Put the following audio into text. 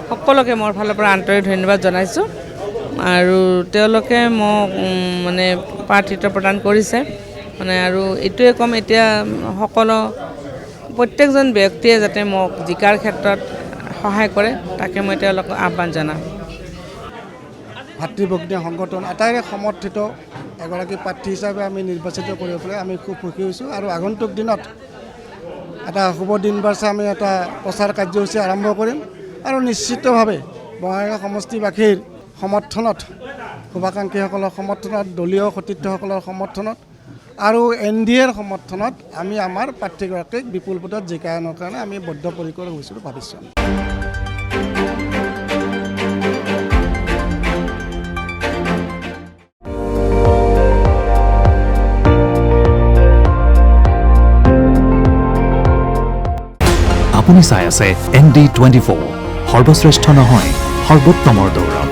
সকলোকে মোৰ ফালৰ পৰা আন্তৰিক ধন্যবাদ জনাইছোঁ আৰু তেওঁলোকে মোক মানে প্ৰাৰ্থিত্ব প্ৰদান কৰিছে মানে আৰু এইটোৱে ক'ম এতিয়া সকলো প্ৰত্যেকজন ব্যক্তিয়ে যাতে মোক জিকাৰ ক্ষেত্ৰত সহায় কৰে তাকে মই তেওঁলোকক আহ্বান জনাম। ভাতৃভগ্নী সংগঠন আটাইৰে সমৰ্থিত এগৰাকী প্ৰাৰ্থী হিচাপে আমি নিৰ্বাচিত কৰিব পেলাই আমি খুব সুখী হৈছোঁ আৰু আগন্তুক দিনত এটা শুভ দিন বাৰ চাই আমি এটা প্ৰচাৰ কাৰ্যসূচী আৰম্ভ কৰিম আৰু নিশ্চিতভাৱে বঙাইগাঁও সমষ্টিবাসীৰ সমৰ্থনত শুভাকাংক্ষীসকলৰ সমৰ্থনত দলীয় সতীৰ্থসকলৰ সমৰ্থনত আৰু NDAৰ সমৰ্থনত আমি আমাৰ প্ৰাৰ্থীগৰাকীক বিপুল ভোটত জিকাই আনাৰ কাৰণে আমি বদ্ধপৰিকৰ হৈছোঁ ভাবিছোঁ। আপুনি চাই আছে ND24 সৰ্বশ্ৰেষ্ঠ নহয় সৰ্বোত্তমৰ দৌৰ।